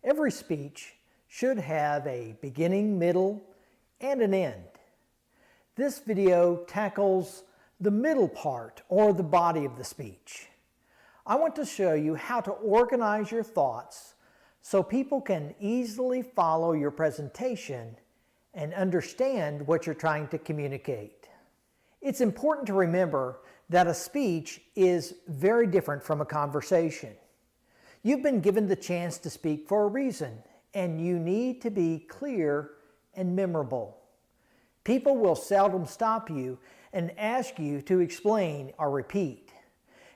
Every speech should have a beginning, middle, and an end. This video tackles the middle part or the body of the speech. I want to show you how to organize your thoughts so people can easily follow your presentation and understand what you're trying to communicate. It's important to remember that a speech is very different from a conversation. You've been given the chance to speak for a reason, and you need to be clear and memorable. People will seldom stop you and ask you to explain or repeat.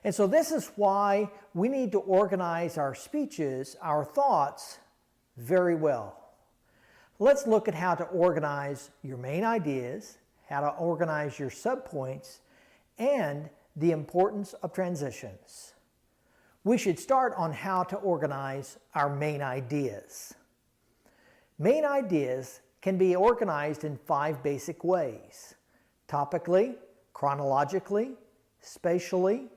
And so this is why we need to organize our speeches, our thoughts, very well. Let's look at how to organize your main ideas, how to organize your subpoints, and the importance of transitions. We should start on how to organize our main ideas. Main ideas can be organized in 5 basic ways: topically, chronologically, spatially,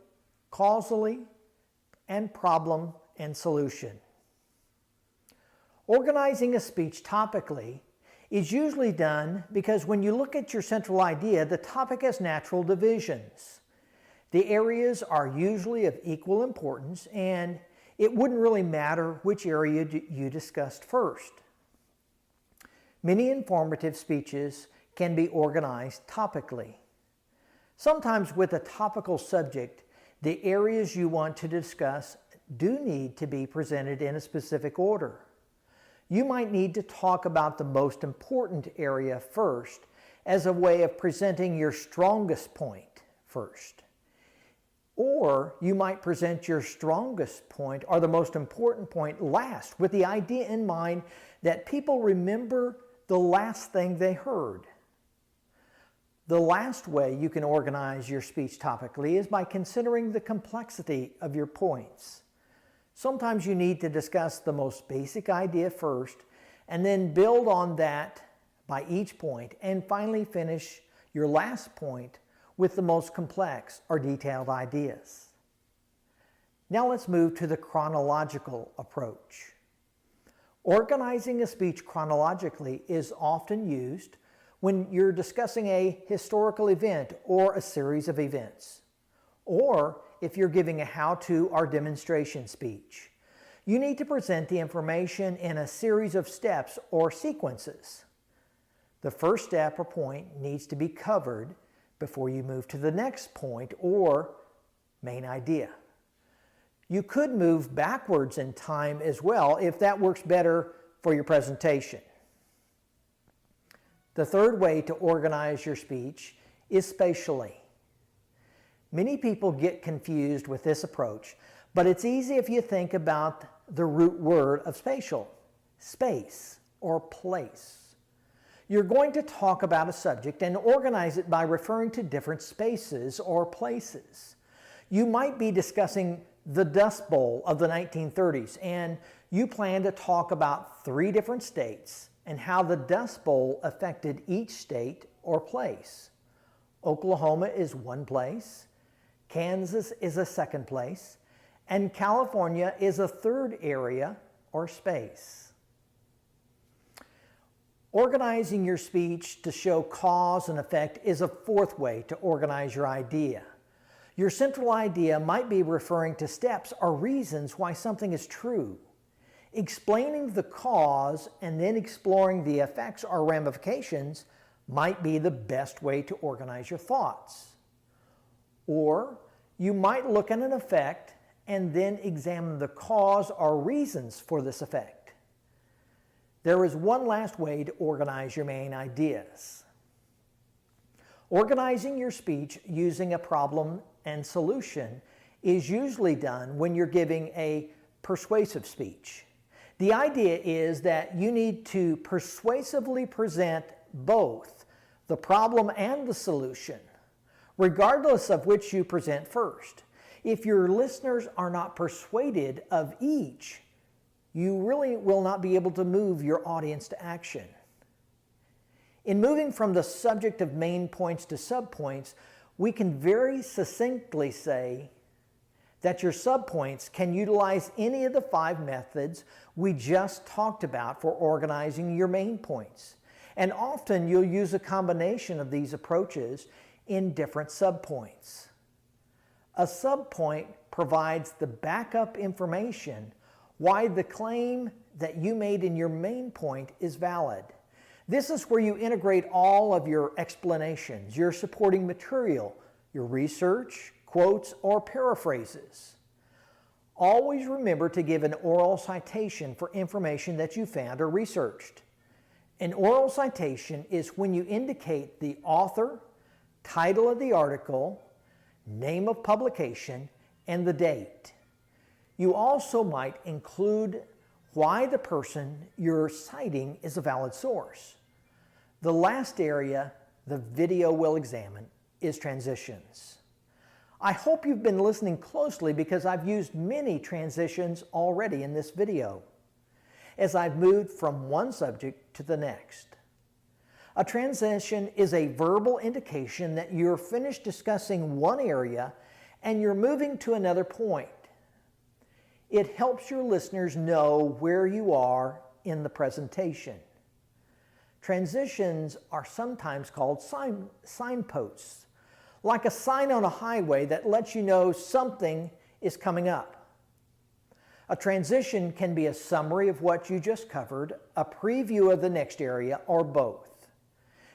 causally, and problem and solution. Organizing a speech topically is usually done because when you look at your central idea, the topic has natural divisions. The areas are usually of equal importance, and it wouldn't really matter which area you discussed first. Many informative speeches can be organized topically. Sometimes with a topical subject, the areas you want to discuss do need to be presented in a specific order. You might need to talk about the most important area first as a way of presenting your strongest point first. Or you might present your strongest point or the most important point last, with the idea in mind that people remember the last thing they heard. The last way you can organize your speech topically is by considering the complexity of your points. Sometimes you need to discuss the most basic idea first and then build on that by each point and finally finish your last point with the most complex or detailed ideas. Now let's move to the chronological approach. Organizing a speech chronologically is often used when you're discussing a historical event or a series of events, or if you're giving a how-to or demonstration speech. You need to present the information in a series of steps or sequences. The first step or point needs to be covered before you move to the next point or main idea. You could move backwards in time as well if that works better for your presentation. The third way to organize your speech is spatially. Many people get confused with this approach, but it's easy if you think about the root word of spatial, space or place. You're going to talk about a subject and organize it by referring to different spaces or places. You might be discussing the Dust Bowl of the 1930s, and you plan to talk about 3 different states and how the Dust Bowl affected each state or place. Oklahoma is one place, Kansas is a second place, and California is a third area or space. Organizing your speech to show cause and effect is a fourth way to organize your idea. Your central idea might be referring to steps or reasons why something is true. Explaining the cause and then exploring the effects or ramifications might be the best way to organize your thoughts. Or you might look at an effect and then examine the cause or reasons for this effect. There is one last way to organize your main ideas. Organizing your speech using a problem and solution is usually done when you're giving a persuasive speech. The idea is that you need to persuasively present both the problem and the solution, regardless of which you present first. If your listeners are not persuaded of each, you really will not be able to move your audience to action. In moving from the subject of main points to subpoints, we can very succinctly say that your subpoints can utilize any of the 5 methods we just talked about for organizing your main points. And often you'll use a combination of these approaches in different subpoints. A subpoint provides the backup information why the claim that you made in your main point is valid. This is where you integrate all of your explanations, your supporting material, your research, quotes, or paraphrases. Always remember to give an oral citation for information that you found or researched. An oral citation is when you indicate the author, title of the article, name of publication, and the date. You also might include why the person you're citing is a valid source. The last area the video will examine is transitions. I hope you've been listening closely because I've used many transitions already in this video as I've moved from one subject to the next. A transition is a verbal indication that you're finished discussing one area and you're moving to another point. It helps your listeners know where you are in the presentation. Transitions are sometimes called signposts, like a sign on a highway that lets you know something is coming up. A transition can be a summary of what you just covered, a preview of the next area, or both.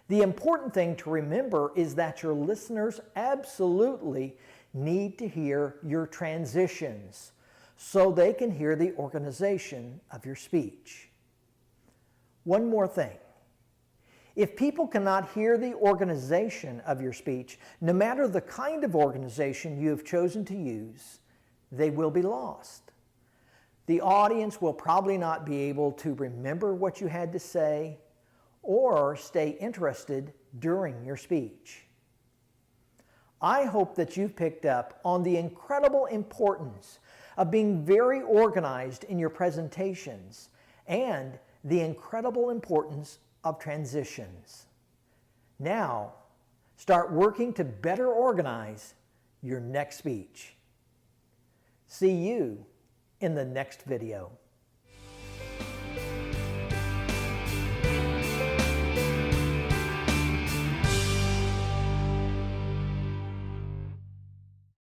The important thing to remember is that your listeners absolutely need to hear your transitions so they can hear the organization of your speech. One more thing. If people cannot hear the organization of your speech, no matter the kind of organization you have chosen to use, they will be lost. The audience will probably not be able to remember what you had to say or stay interested during your speech. I hope that you've picked up on the incredible importance of being very organized in your presentations and the incredible importance of transitions. Now, start working to better organize your next speech. See you in the next video.